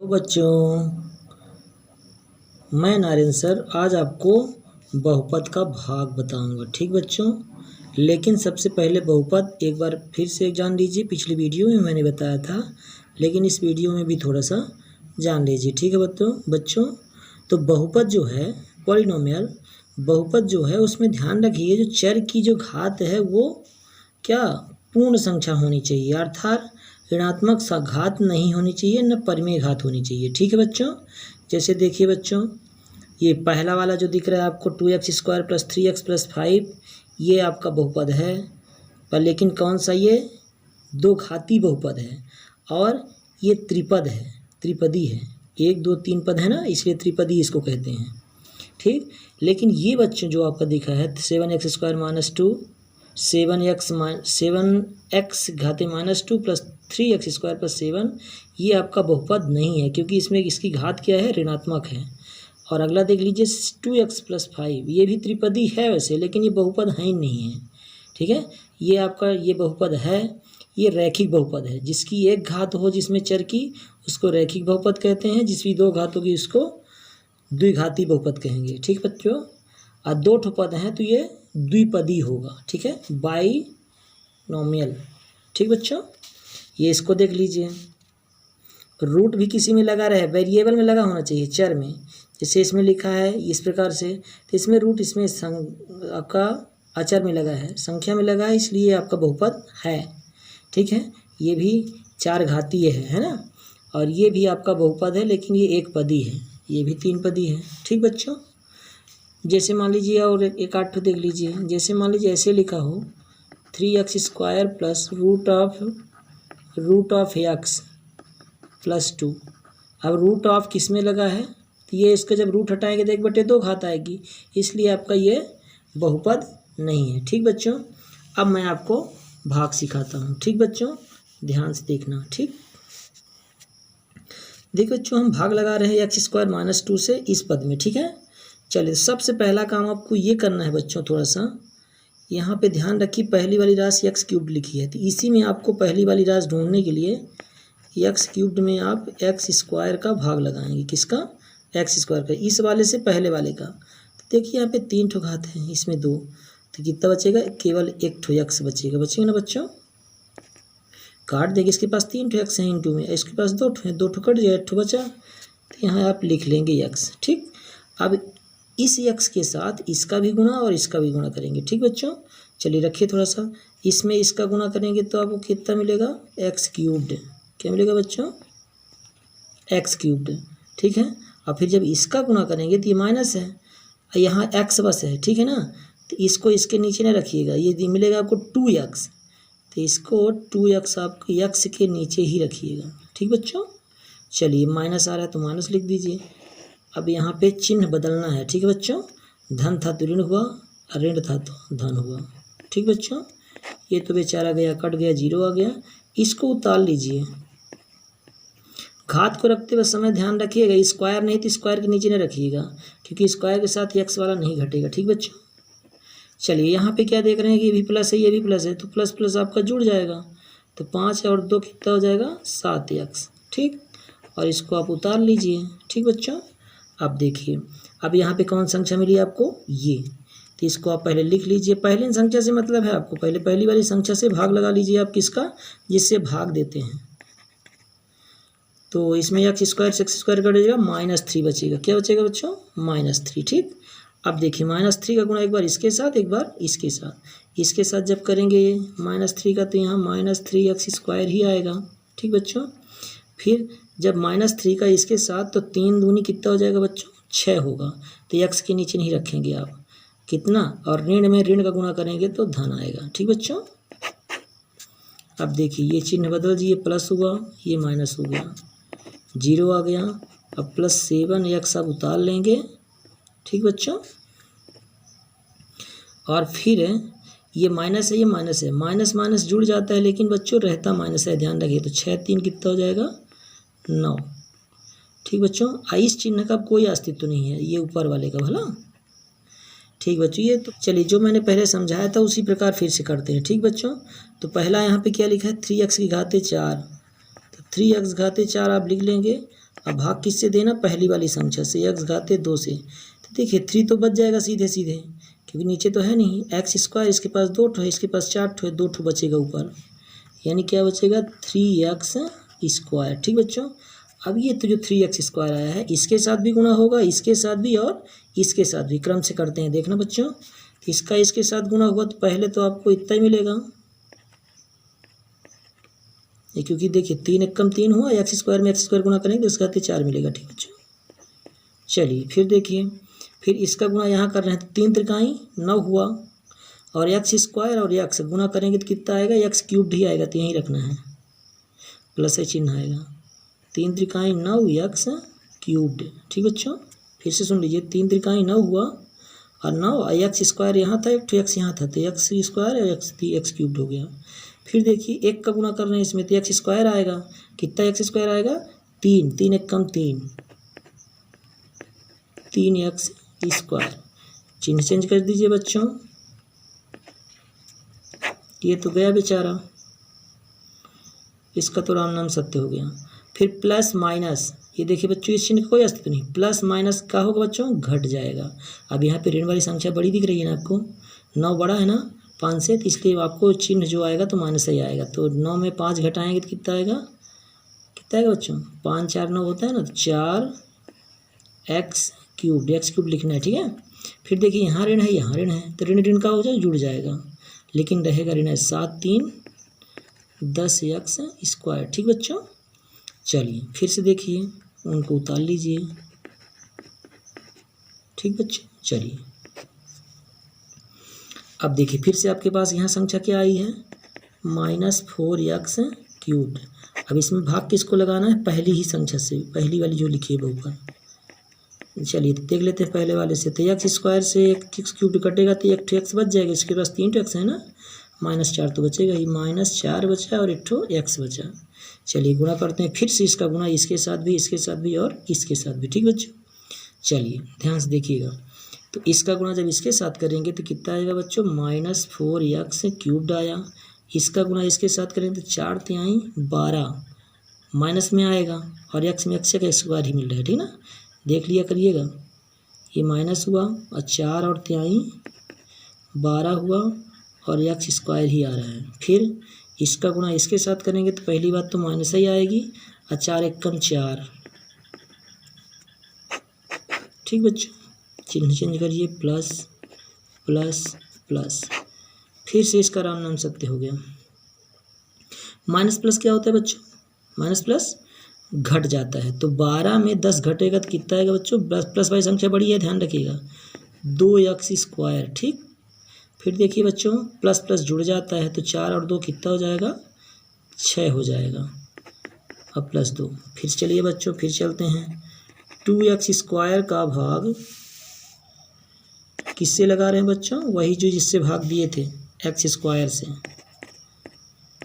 तो बच्चों, मैं नारायण सर आज आपको बहुपद का भाग बताऊंगा। ठीक बच्चों, लेकिन सबसे पहले बहुपद एक बार फिर से जान लीजिए। पिछली वीडियो में मैंने बताया था, लेकिन इस वीडियो में भी थोड़ा सा जान लीजिए। ठीक है बच्चों, तो बहुपद जो है पॉलिनोमियल बहुपद जो है उसमें ध्यान रखिए, जो चर की जो घात है वो क्या पूर्ण संख्या होनी चाहिए, अर्थात ऋणात्मक घात नहीं होनी चाहिए, न परिमेय घात होनी चाहिए। ठीक है बच्चों, जैसे देखिए बच्चों, ये पहला वाला जो दिख रहा है आपको 2x² + 3x + 5, ये आपका बहुपद है। पर लेकिन कौन सा, ये दो घाती बहुपद है और ये त्रिपद है, त्रिपदी है। 1 2 3 पद है ना, इसलिए त्रिपदी इसको कहते हैं। ठीक, लेकिन ये बच्चों जो आपका दिखा है 7x² - 2 7x घाते -2 + 3x² + 7, ये आपका बहुपद नहीं है, क्योंकि इसमें इसकी घात क्या है, ऋणात्मक है। और अगला देख लीजिए 2x + 5, ये भी त्रिपदी है वैसे, लेकिन ये बहुपद है ही नहीं है। ठीक है, ये आपका ये बहुपद है, ये रैखिक बहुपद है। जिसकी एक घात हो जिसमें चर की, उसको रैखिक बहुपद कहते हैं। जिसकी दो घात होगी उसको द्विघाती बहुपद कहेंगे। ठीक बच्चों, और दो ठो पद हैं तो ये द्विपदी होगा। ठीक है, बाइनोमियल। ठीक बच्चों, ये इसको देख लीजिए, रूट भी किसी में लगा रहे, वेरिएबल में लगा होना चाहिए, चर में। जैसे इसमें लिखा है इस प्रकार से, तो इसमें रूट इसमें आपका अचर में लगा है, संख्या में लगा है, इसलिए आपका बहुपद है। ठीक है, ये भी चार घातीय है ना, और ये भी आपका बहुपद है, लेकिन ये एक पदी है, ये भी तीन पदी है। ठीक बच्चों, जैसे मान लीजिए और एक आठ देख लीजिए। जैसे मान लीजिए ऐसे लिखा हो 3x² + √x + 2। अब रूट ऑफ किस में लगा है, तो ये इसका जब रूट हटाएंगे तो 1/2 घात आएगी, इसलिए आपका ये बहुपद नहीं है। ठीक बच्चों, अब मैं आपको भाग सिखाता हूँ। ठीक बच्चों, ध्यान से देखना। ठीक, देखो बच्चों, हम भाग लगा रहे हैं x² - 2 से इस पद में। ठीक है, चलिए सबसे पहला काम आपको ये करना है बच्चों, थोड़ा सा यहाँ पे ध्यान रखिए, पहली वाली राशि x³ लिखी है, तो इसी में आपको पहली वाली राशि ढूंढने के लिए x³ में आप x² का भाग लगाएंगे। किसका, x² का, इस वाले से पहले वाले का। तो देखिए यहाँ पे 3 ठो घात हैं, इसमें 2, तो कितना बचेगा, केवल 1 ठो x बचेगा ना बच्चों। काट देंगे, इसके पास 3 ठो x है इंटू में, इसके पास 2 ठो है, 2 ठो कट जाए, 1 ठो बचा, तो यहाँ आप लिख लेंगे x। ठीक, अब इस x के साथ इसका भी गुणा और इसका भी गुणा करेंगे। ठीक बच्चों, चलिए रखिए थोड़ा सा, इसमें इसका गुणा करेंगे तो आपको कितना मिलेगा, x³। क्या मिलेगा बच्चों, x³। ठीक है, और फिर जब इसका गुणा करेंगे तो ये माइनस है, यहाँ x बस है। ठीक है ना, तो इसको इसके नीचे ना रखिएगा, ये मिलेगा आपको 2x, तो इसको 2x आप x के नीचे ही रखिएगा। ठीक बच्चों, चलिए माइनस आ रहा है तो माइनस लिख दीजिए। अब यहाँ पे चिन्ह बदलना है। ठीक है बच्चों, धन था तो ऋण हुआ, ऋण था तो धन हुआ। ठीक बच्चों, ये तो बेचारा गया, कट गया, 0 आ गया, इसको उतार लीजिए। घात को रखते हुए समय ध्यान रखिएगा, स्क्वायर नहीं तो स्क्वायर के नीचे नहीं रखिएगा, क्योंकि स्क्वायर के साथ x वाला नहीं घटेगा। ठीक बच्चों, चलिए यहाँ पे क्या देख रहे हैं कि ये भी प्लस है, ये भी प्लस है, तो प्लस प्लस आपका जुड़ जाएगा, तो 5 और 2 कितना हो जाएगा, 7x। ठीक, और इसको आप उतार लीजिए। ठीक बच्चों, अब देखिए, अब यहाँ पे कौन संख्या मिली आपको, ये, तो इसको आप पहले लिख लीजिए। पहले संख्या से मतलब है आपको पहले पहली वाली संख्या से भाग लगा लीजिए आप, किसका, जिससे भाग देते हैं। तो इसमें x² से x² कट जाएगा, -3 बचेगा। क्या बचेगा बच्चों, -3। ठीक, अब देखिए -3 का गुणा एक बार इसके साथ, एक बार इसके साथ। इसके साथ जब करेंगे ये -3 का, तो यहाँ -3x² ही आएगा। ठीक बच्चों, फिर जब -3 का इसके साथ, तो 3 दूनी कितना हो जाएगा बच्चों, 6 होगा, तो x के नीचे नहीं रखेंगे आप, कितना, और ऋण में ऋण का गुणा करेंगे तो धन आएगा। ठीक बच्चों, अब देखिए ये चिन्ह बदल दिए, प्लस हुआ, ये माइनस हो गया, 0 आ गया। अब +7x आप उतार लेंगे। ठीक बच्चों, और फिर ये माइनस है, ये माइनस है, माइनस माइनस जुड़ जाता है, लेकिन बच्चों रहता माइनस है, ध्यान रखिए। तो 6 3 कितना हो जाएगा, 9। ठीक बच्चों, इस चिन्ह का कोई अस्तित्व नहीं है, ये ऊपर वाले का भला। ठीक बच्चों, ये तो चलिए जो मैंने पहले समझाया था उसी प्रकार फिर से करते हैं। ठीक बच्चों, तो पहला यहाँ पे क्या लिखा है, 3x की घाते 4, तो 3x घाते 4 आप लिख लेंगे। अब भाग किससे देना, पहली वाली संख्या से, x घाते 2 से। तो देखिए 3 तो बच जाएगा सीधे सीधे, क्योंकि नीचे तो है नहीं। एक्स स्क्वायर इसके पास 2 ठो है, इसके पास 4 ठो है, 2 ठो बचेगा ऊपर, यानी क्या बचेगा 3x स्क्वायर। ठीक बच्चों, अब ये तो जो 3x स्क्वायर आया है इसके साथ भी गुणा होगा, इसके साथ भी और इसके साथ भी, क्रम से करते हैं देखना बच्चों। इसका इसके साथ गुणा हुआ तो पहले तो आपको इतना ही मिलेगा, ये क्योंकि देखिए 3 एकम 3 हुआ, एक्स स्क्वायर में एक्स स्क्वायर गुणा करेंगे तो इसका 4 मिलेगा। ठीक बच्चों, चलिए फिर देखिए, फिर इसका गुणा यहाँ कर रहे हैं तो 3 त्रिकाई 9 हुआ, और एक्स स्क्वायर और एक्स गुणा करेंगे तो कितना आएगा, एक्स क्यूब ही आएगा, तो यहीं रखना है, प्लस से चिन्ह आएगा। 3 त्रिकाई 9 एक्स क्यूब्ड। ठीक बच्चों, फिर से सुन लीजिए, 3 त्रिकाई 9 हुआ और 9 एक्स स्क्वायर यहाँ था, एक तो एक्स यहाँ था, तो एक्स स्क्वायर और एक्स क्यूब्ड हो गया। फिर देखिए 1 का गुणा कर रहे हैं इसमें तो एक्स स्क्वायर आएगा, कितना एक्स स्क्वायर आएगा 3, 3 एक कम 3, 3x स्क्वायर। चिन्ह चेंज कर दीजिए बच्चों, ये तो गया बेचारा, इसका तो राम नाम सत्य हो गया। फिर प्लस माइनस, ये देखिए बच्चों इस चिन्ह का कोई अस्तित्व नहीं, प्लस माइनस का होगा बच्चों घट जाएगा। अब यहाँ पे ऋण वाली संख्या बड़ी दिख रही है ना आपको, 9 बड़ा है ना 5 से, तो इसलिए आपको चिन्ह जो आएगा तो माइनस ही आएगा। तो 9 में 5 घटाएंगे तो कितना आएगा, कितना आएगा बच्चों, 5 4 9 होता है ना, तो 4x क्यूब, एक्स क्यूब लिखना है। ठीक है, फिर देखिए यहाँ ऋण है यहाँ ऋण है, तो ऋण ऋण का हो जाए जुड़ जाएगा, लेकिन रहेगा ऋण है 7 3 10x स्क्वायर। ठीक बच्चों, चलिए फिर से देखिए, उनको उतार लीजिए। ठीक बच्चों, चलिए अब देखिए फिर से आपके पास यहाँ संख्या क्या आई है, -4x क्यूब। अब इसमें भाग किसको लगाना है, पहली ही संख्या से, पहली वाली जो लिखी है वो ऊपर। चलिए देख लेते हैं पहले वाले से, तो एक्स स्क्वायर से एक्स क्यूब कटेगा तो एक ठो एक्स बच जाएगा, इसके पास 3 ठो एक्स है ना, -4 तो बचेगा ही, -4 बचा और एक ठो एक्स बचा। चलिए गुणा करते हैं फिर से, इसका गुणा इसके साथ भी, इसके साथ भी और इसके साथ भी। ठीक बच्चों, चलिए ध्यान से देखिएगा, तो इसका गुणा जब इसके साथ करेंगे तो कितना आएगा बच्चों, -4x क्यूब्ड आया। इसका गुणा इसके साथ करेंगे तो 4 तिहाई 12 माइनस में आएगा, और एक्स में एक्स का स्क्वायर ही मिल रहा है। ठीक ना, देख लिया करिएगा, ये माइनस हुआ और 4 और तिहाई 12 हुआ और एक्स स्क्वायर ही आ रहा है। फिर इसका गुणा इसके साथ करेंगे तो पहली बात तो माइनस ही आएगी, और 4 एकम 4। ठीक बच्चों, चिन्ह चेंज करिए, प्लस प्लस प्लस, फिर से इसका राम नाम सत्य हो गया। माइनस प्लस क्या होता है बच्चों, माइनस प्लस घट जाता है, तो 12 में 10 घटेगा तो कितना आएगा बच्चों, प्लस वाली संख्या बड़ी है ध्यान रखिएगा, 2x स्क्वायर। ठीक, फिर देखिए बच्चों प्लस प्लस जुड़ जाता है, तो 4 और 2 कितना हो जाएगा, 6 हो जाएगा, अब +2। फिर चलिए बच्चों फिर चलते हैं, 2x स्क्वायर का भाग किससे लगा रहे हैं बच्चों, वही जो जिससे भाग दिए थे एक्स स्क्वायर से,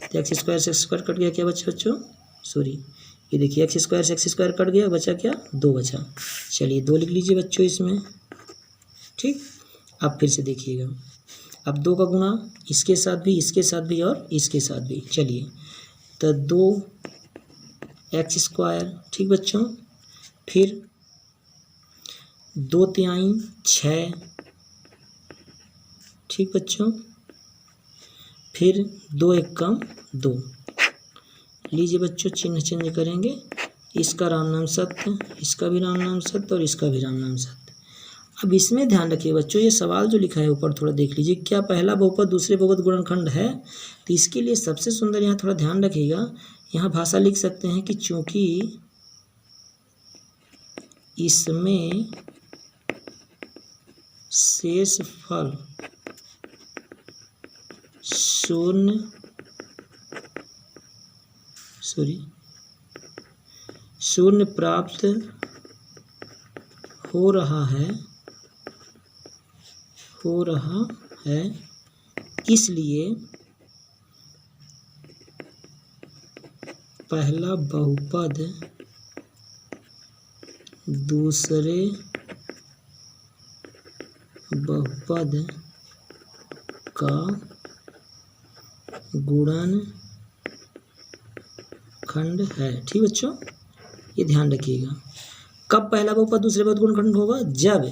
तो एक्स स्क्वायर से एक्स स्क्वायर कट गया, क्या बचा बच्चों, सॉरी ये देखिए एक्स स्क्वायर से एक्स स्क्वायर कट गया, बचा क्या 2 बचा। चलिए 2 लिख लीजिए बच्चों इसमें। ठीक, अब फिर से देखिएगा, अब 2 का गुणा इसके साथ भी, इसके साथ भी और इसके साथ भी। चलिए तो 2x स्क्वायर। ठीक बच्चों, फिर 2 तिहाई 6। ठीक बच्चों, फिर 2 एकम 2। लीजिए बच्चों चिन्ह चेंज करेंगे, इसका राम नाम सत्य, इसका भी राम नाम सत्य और इसका भी राम नाम सत्य। अब इसमें ध्यान रखिए बच्चों, ये सवाल जो लिखा है ऊपर थोड़ा देख लीजिए, क्या पहला बहुपद दूसरे बहुपद गुणनखंड है, तो इसके लिए सबसे सुंदर यहाँ थोड़ा ध्यान रखिएगा, यहाँ भाषा लिख सकते हैं कि चूंकि इसमें शेषफल शून्य प्राप्त हो रहा है, इसलिए पहला बहुपद दूसरे बहुपद का गुणनखंड है। ठीक बच्चों, ये ध्यान रखिएगा। कब पहला बहुपद दूसरे बहुपद गुणनखंड होगा? जब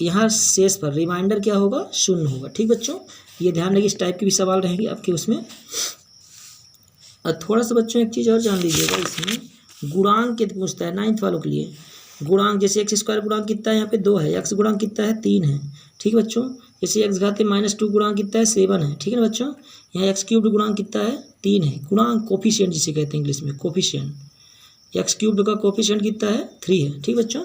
यहाँ शेष पर रिमाइंडर क्या होगा? शून्य होगा। ठीक बच्चों, ये ध्यान रखिए, इस टाइप के भी सवाल रहेंगे आपके उसमें। और थोड़ा सा बच्चों एक चीज़ और जान लीजिएगा, इसमें गुणांक के पूछता है 9th वालों के लिए। गुणांक जैसे एक्स स्क्वायर गुणांक कितना है? यहाँ पे 2 है। एक्स गुणांक कितना है? 3 है। ठीक है बच्चों, जैसे एक्स घात -2 गुणांक कितना है? 7 है। ठीक है ना बच्चों, यहाँ एक्स क्यूब्ड गुणांक कितना है? 3 है। गुणांक कोफिशिएंट जिसे कहते हैं इंग्लिश में, कोफिशिएंट। एक्स क्यूब्ड का कोफिशिएंट कितना है? 3 है। ठीक बच्चों,